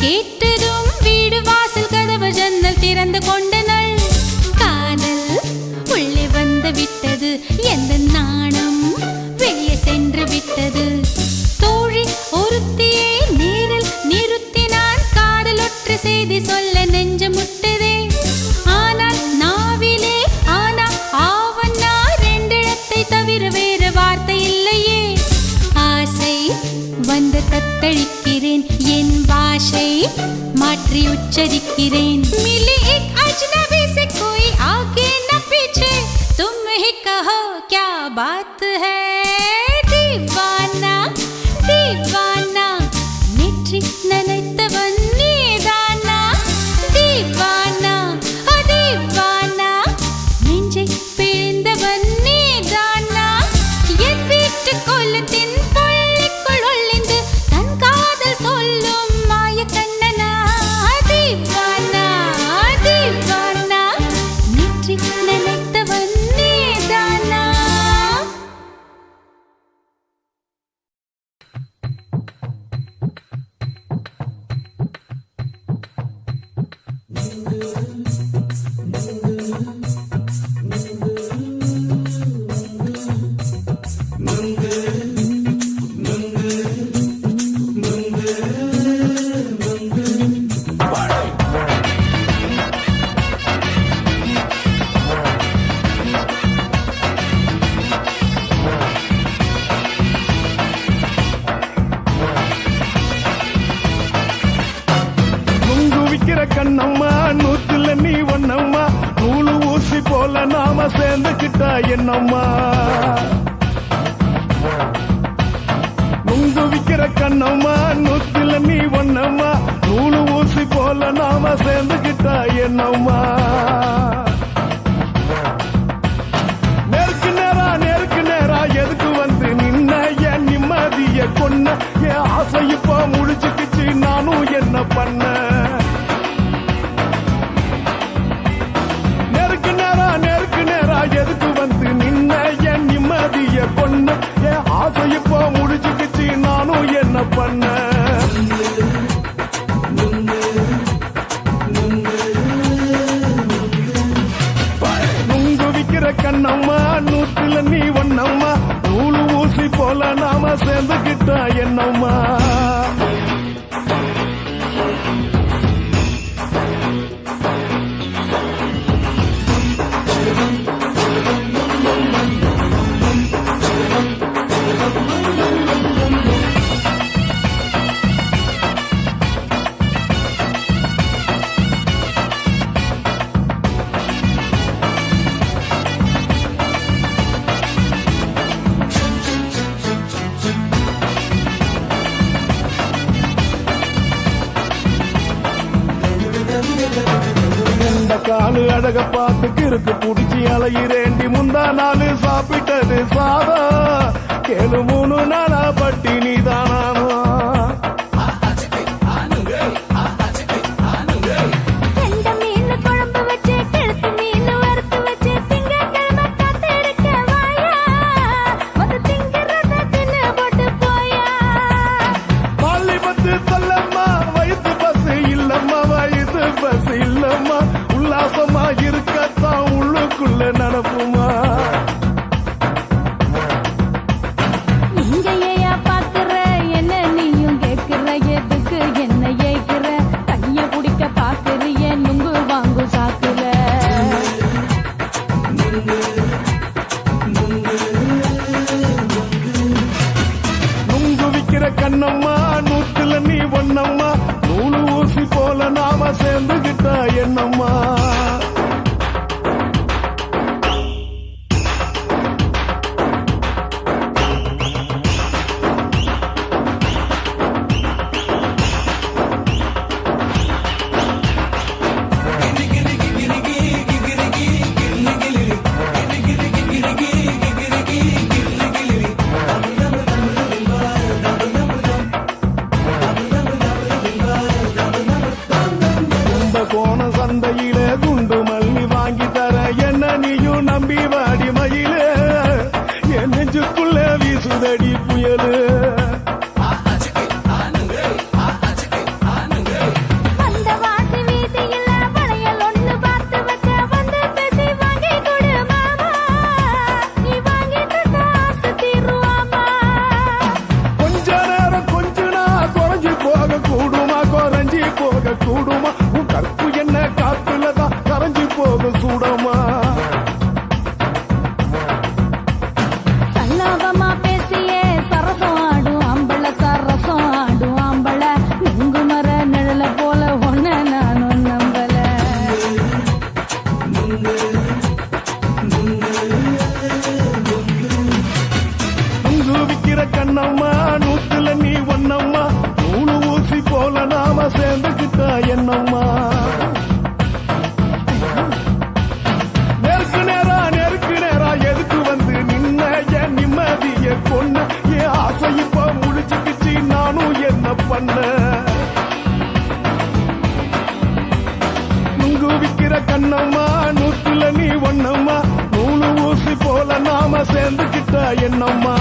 கேட்டதும் வீடு வாசல் கதவு ஜன்னல் திறந்து கொண்ட நாள் காதல் உள்ளே வந்து விட்டது எந்த நாணம் வெளியே சென்று விட்டது தோழி ஒருத்தியே நேரில் நிறுத்தினான் காதல் ஒற்று செய்தி சொல்ல நெஞ்சு முட்டதே ஆனால் நாவிலே ஆனா ஆவன்னா ரெண்டிடத்தை தவிர வேறு வார்த்தை இல்லையே ஆசை வந்து தத்தளிக்கிறேன் என் பாஷை மாற்றி உச்சரிக்கிறேன் मिली एक अजनबी से कोई आगे न पीछे तुम ही कहो क्या बात है दीवाना दीवाना नेற்றி நினைத்தவன் நீதானா दीवाना दीवाना நெஞ்சை பிழிந்தவன் நீதானா என் வீட்டு கொல்லத்தின் பள்ளிக்குள் ஒளிந்து தன் காதல் சொல்லும் மாய கண்ணனா दीवाना दीवाना நேற்றி நினைத்தவன் நீதானா நுங்கு விக்கிற கண்ணம்மா நூத்துல நீ ஒன்னம்மா நூலு ஊசி போல நாம சேர்ந்துக்கிட்டா என்னம்மா நுங்கு விக்கிற கண்ணம்மா நூத்துல நீ ஒன்னம்மா நூலு ஊசி போல நாம சேர்ந்துக்கிட்டா என்னம்மா நேருக்கு நேரா எதுக்கு வந்து நின்ன என் நிம்மதிய கொன்ன என் ஆசை இப்ப முடிச்சுக்கிச்சு நானும் என்ன பண்ண நேருக்கு நேரா எதுக்கு வந்து நின்ன என் நிம்மதிய கொன்ன என் ஆசை இப்ப முடிச்சுக்கிச்சு நானும் என்ன பண்ண நுங்கு விக்கிற கண்ணம்மா நூத்துல நீ ஒன்னம்மா நூலு ஊசி போல நாம சேர்ந்துக்கிட்டா என்னம்மா இந்த காலு அழக பார்த்து கிறுக்கு புடிச்சி அலையிறேண்டி முந்தா நாலு சாப்பிட்டது சாதம் கேளு 3 நாளா பட்டினி தானாமா கெண்ட மீன் குழம்பு வச்சு கெளுத்து மீன் வறுத்து வச்சு திங்கட்கிழமை காத்திருக்க வாயா வந்து திங்கிறத தின்னு போட்டு போயா பள்ளி பத்து சொல்லம்மா வயிற்று பசு இல்லம்மா வயிற்று பசு இல்லம்மா உல்லாசமா இருக்கத்தான் உள்ளுக்குள்ள நடப்புமா இங்க ஏயா பாக்குற என்ன நீயும் கேக்குற எதுக்கு என்ன ஏக்குற கைய பிடிக்க பாக்குறிய நுங்கு வாங்கு சாக்குற நுங்கு விக்கிற கண்ணம்மா நூத்துல நீ ஒன்னம்மா நூலு ஊசி போல நாம சேர்ந்துகிட்டா என்னம்மா போக கூடுமா உன் கற்பு என்ன காத்துலதான் கரைஞ்சு போக சூடமா சல்லாபமா பேசியே சரசம் ஆடும் ஆம்பள சரசம் ஆடும் ஆம்பள நுங்கு மர நிழல போல ஒன்ன நானும் நம்பல நுங்கு விக்கிற கண்ணம்மா நூத்துல நீ ஒன்னம்மா நூலு ஊசி போல நாம சேர்ந்துக்கிட்டா என்னம்மா நெருக்கு நேரா எதுக்கு வந்து நின்ன என் நிம்மதிய கொன்ன என் ஆசை இப்ப முடிச்சுக்கிச்சு நானும் என்ன பண்ண நுங்கு விக்கிற கண்ணம்மா நூத்துல நீ ஒன்னம்மா நூலு ஊசி போல நாம சேர்ந்துக்கிட்டா என்னம்மா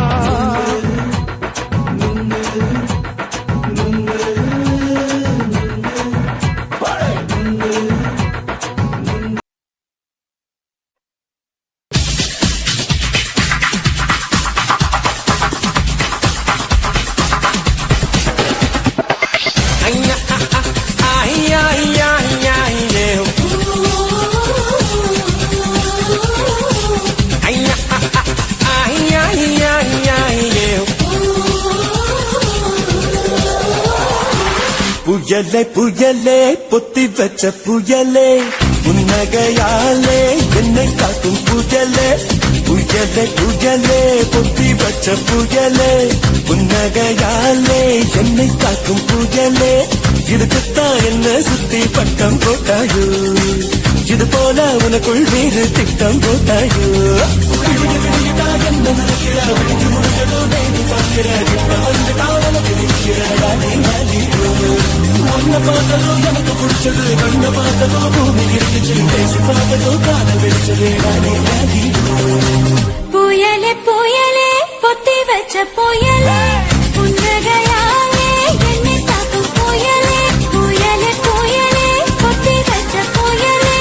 புயலே புயலே பொத்தி வச்ச புயலே புன்னகையாலே என்னை காக்கும் புயலே புயலே புயலே பொத்தி வச்ச புயலே புன்னகையாலே என்னை காக்கும் புயலே இதுக்குத்தான் என்ன சுத்தி பட்டம் போட்டாயோ இது போல உனக்குள் வேறு திட்டம் போட்டாயோ என்ன நினைக்கிறா உன்னை பார்த்ததோ எனக்கு பிடிச்சது கண்ண பார்த்ததோ பூமி இருந்துச்சு பேசி பார்த்ததோ காதல் வெடிச்சது புயலே புயலே பொத்தி வச்ச புயலே புன்னகையாலே என்னை தாக்கும் புயலே புயலே புயலே பொத்தி வச்ச புயலே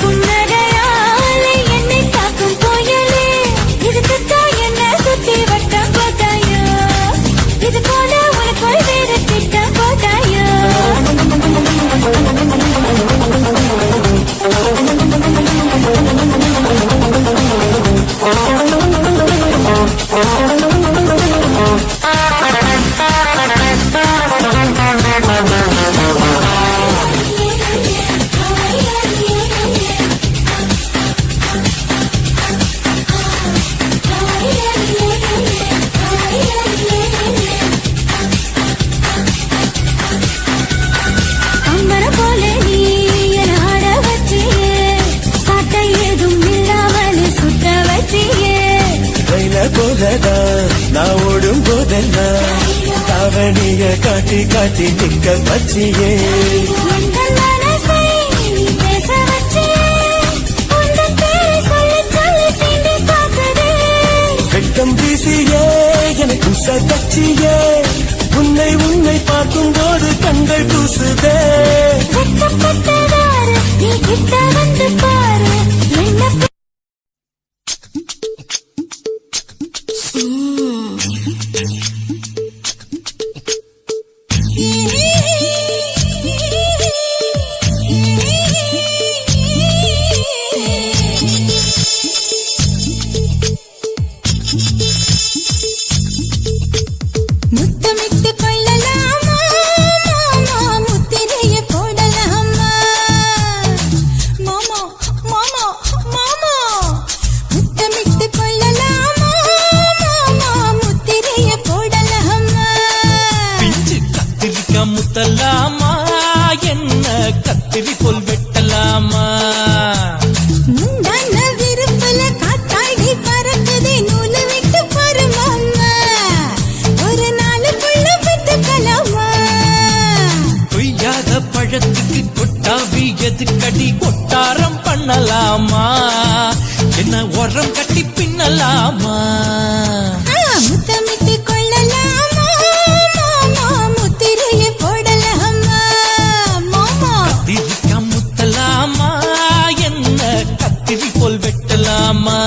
புன்னகையாலே என்னை தாக்கும் புயலே இதுக்குத்தான் என்ன சுத்தி வட்டம் போட்டாயோ இது போல உனக்குள் வேறு திட்டம் போட்டாயோ போலதான் நான் ஓடும் போதெல்லாம் தாவணிய காட்டி காட்டி நிக்க வச்சியே வெட்டம் வீசியே எனக்கு சதச்சியே உன்னை உன்னை பார்க்கும் போது கண்கள் கூசுதே நீ கிட்ட வந்து பாரு என்ன முத்தமிட்டு கொள்ளலாமா மாமா முத்திரைய போடலாமா மாமா மாமா மாமா முத்தமிட்டு கொள்ளலாமா மாமா முத்திரைய போடலாமா பிஞ்சு கத்திரிக்கா முத்தலாமா என்ன கத்திரி போல் வெட்டலாமா முந்தான விருப்பல காத்தாடி பறக்குதே நூலு விட்டு பாரு மாமா ஒரு நாளுக்குள்ள விட்டுக்கலாமா கொய்யாத பழத்துக்கு கொட்டாவி எதுக்கடி கொட்டாரம் பண்ணலாமா என்ன உரம் கட்டி பின்னலாமா முத்தமிட்டு கொள்ளலாமா மாமா முத்திரைய போடலாமா மாமா கத்திரிக்கா முத்தலாமா என்ன கத்திரி போல் வெட்டலாமா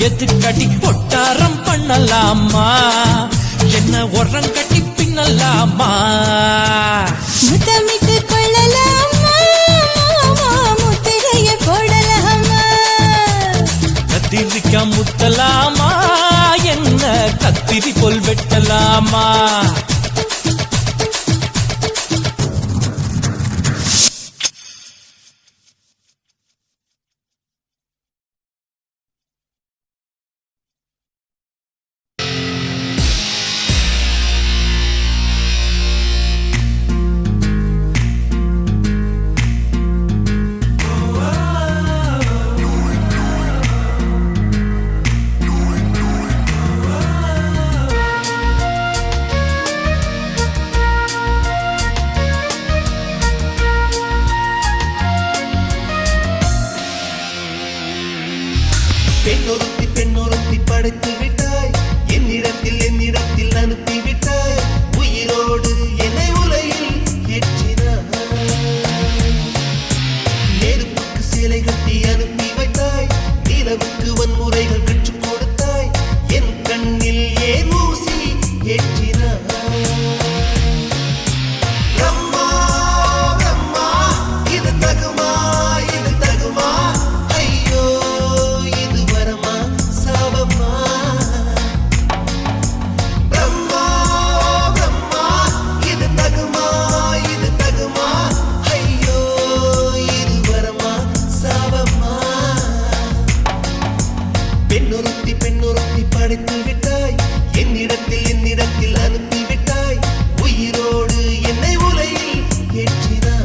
எதுக்கடி ஒட்டாரம் பண்ணலாமா என்ன உரம் கட்டி பின்னலாமா முத்தமிட்டு கொள்ளலாமா முத்திரையை போடலாமா கத்திரிக்கா முத்தலாமா என்ன கத்திரி போல் வெட்டலாமா பெண்ணொருத்தி படைத்து விட்டாய் என்னிடத்தில் அனுப்பி விட்டாய் உயிரோடு என்னை உலையில் ஏற்றினாய் நெருப்புக்கு சிலை கட்டி அனுப்பி வைத்தாய் நிலவுக்கு வன்முறைகள் கற்றுக் கொடுத்தாய் என் கண்ணில் ஏன் ஊசி ஏற்றினாய் பிரம்மா பிரம்மா இது தகுமா ஐயோ இது வரமா சாபமா பிரம்மா பிரம்மா இது தகுமா ஐயோ இது வரமா சாபமா பெண்ணொருத்தி படைத்து விட்டாய் என்னிடத்தில் அனுப்பி விட்டாய் உயிரோடு என்னை உலையில் ஏற்றினாய்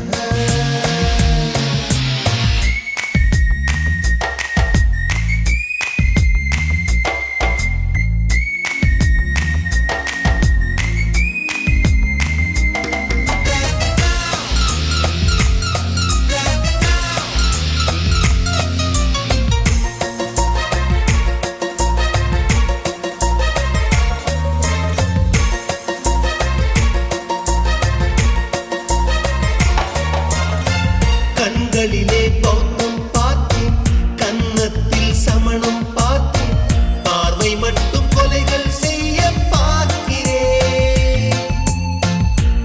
கண்களிலே பௌத்தம் பார்த்தேன் கன்னத்தில் சமணம் பார்த்தேன் பார்வை மட்டும் கொலைகள் செய்ய பார்க்கிறேன்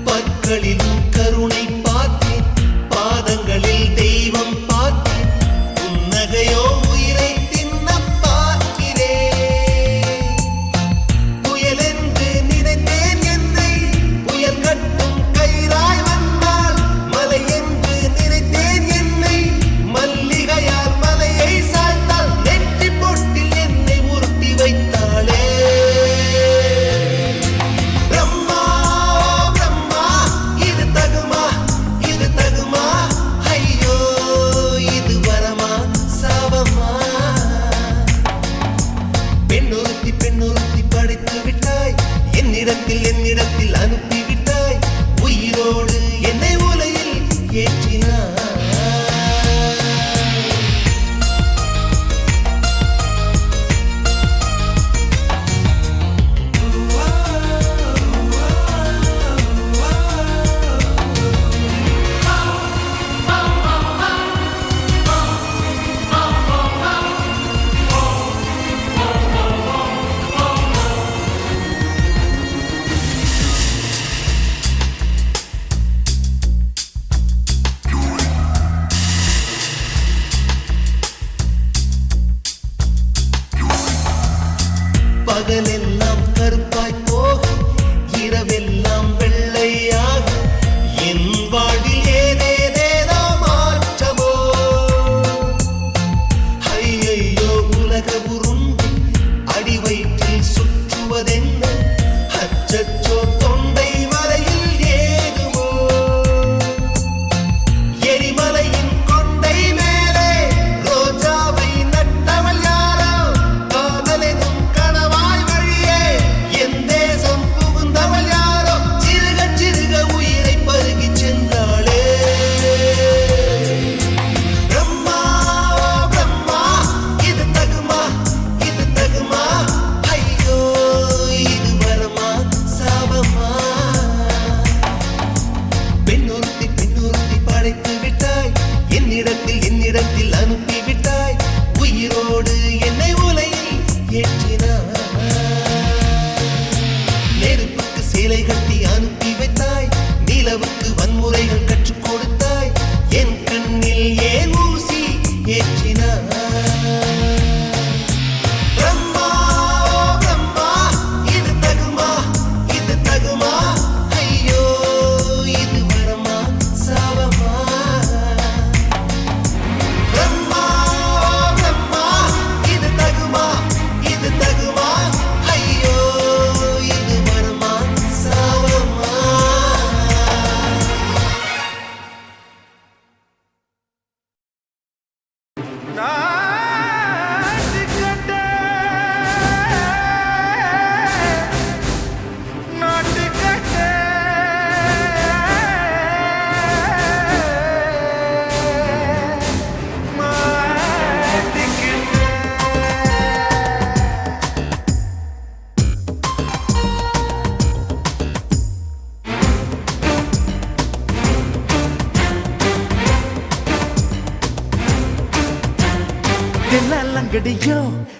பற்களிலும் கருணை பார்த்தேன் பாதங்களில் தெய்வம் பார்த்தேன் புன்னகையோ உயிரை தின்ன பார்க்கிறேன் புயலென்று நினைத்தேன் என்னை புயல் கட்டும் கயிறாய் வந்தால் மலை என்று நினைத்தேன் என்னை மல்லிகையால் மலையை சாய்த்தால் நெற்றி பொட்டில் என்னை உருட்டி வைத்தாளே பிரம்மா பிரம்மா இது லங்கடியோ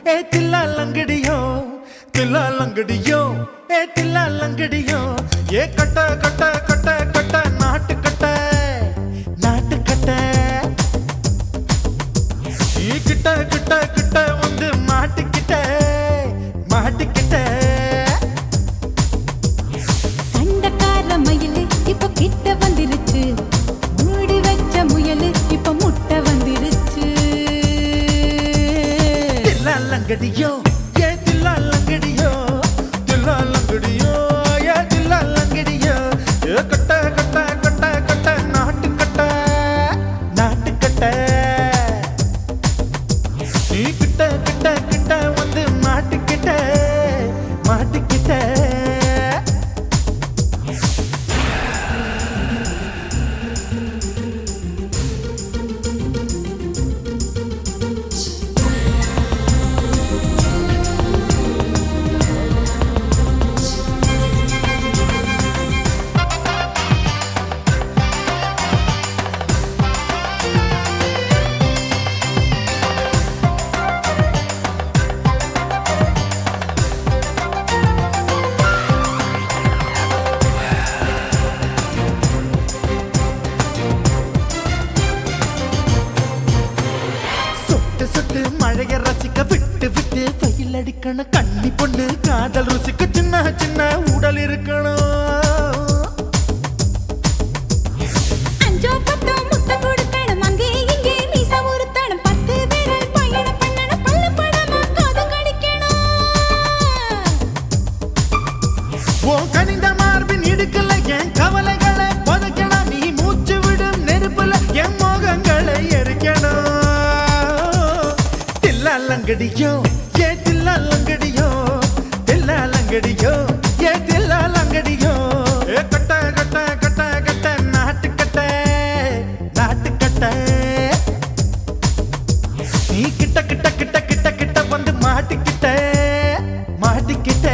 ஏ தில்லா லங்கடியோ தில்லா லங்கடியோ ஏ தில்லா லங்கடியோ ஏ கட்ட கட்ட கட்ட கட்ட நாட்டு கட்ட நாட்டு கட்ட நீ கிட்ட கிட்ட கிட்ட வந்து மாட்டிக்கிட்ட மாட்டிக்கிட்ட சண்டக்கார மயிலு இப்ப கிட்ட வந்துருச்சு மூடி வச்ச முயலு இப்ப முட்டை வந்துருச்சு தில்லா லங்கடியோ ஏ தில்லா லங்கடியோ தில்லா லங்கடியோ ஏ தில்லா லங்கடியோ ஏ கட்ட கட்ட கட்ட கட்ட நாட்டு கட்ட நாட்டு கட்ட நீ கிட்ட கிட்ட கிட்ட வந்து மாட்டிக்கிட்ட மாட்டிக்கிட்ட சொட்டு சொட்டு மழைய ரசிக்க விட்டு விட்டு வெயில் அடிக்கணும் கண்ணி பொண்ணு காதல் ருசிக்க சின்ன சின்ன உடல் இருக்கணும் அஞ்சோ பத்தோ முட்டை கொடுக்கணும் அங்கே இங்கே மீச உருத்தணும் 10 விரல் பயணம் பண்ணணும் பல்லு படமா காது கடிக்கணும் ஓ கனிந்த மார்பின் இடுக்கல என் கவலைகளை பதுக்கணும் நீ மூச்சு விடும் நெருப்புல என் மோகங்களை எரிக்கணும் தில்லா லங்கடியோ ஏ தில்லா லங்கடியோ தில்லா லங்கடியோ ஏ தில்லா லங்கடியோ ஏ கட்ட கட்ட கட்ட கட்ட நாட்டு கட்ட நாட்டு கட்ட நீ கிட்ட கிட்ட கிட்ட கிட்ட கிட்ட வந்து மாட்டிக்கிட்ட மாட்டிக்கிட்ட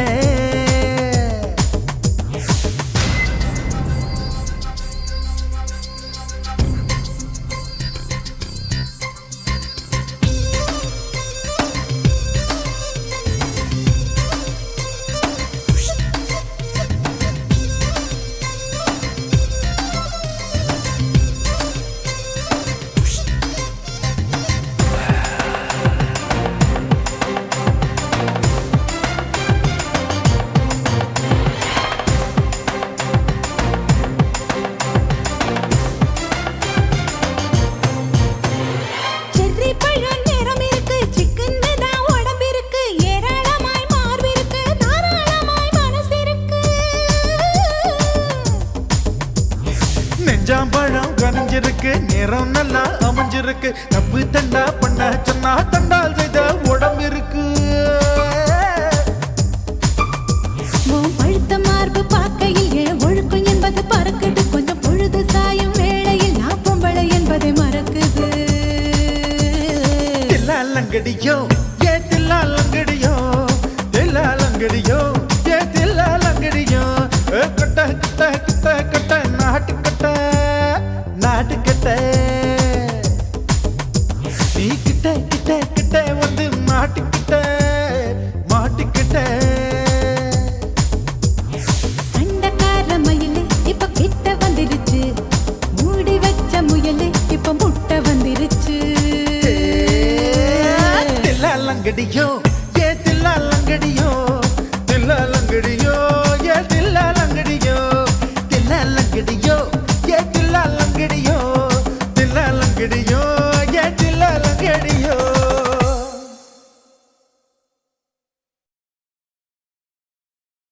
செர்ரி பழம் நிறம் இருக்கு சிக்கன் தான் உடம்பு இருக்கு ஏராளமாய் மார்பு இருக்கு தாராளமாய் மனசு இருக்கு நெஞ்சாம்பழம் கனிஞ்சிருக்கு நிறம் நல்லா அமைஞ்சிருக்கு தப்பு தண்டா பண்ண சொன்னா தண்டால் செய்த உடம்பு இருக்கு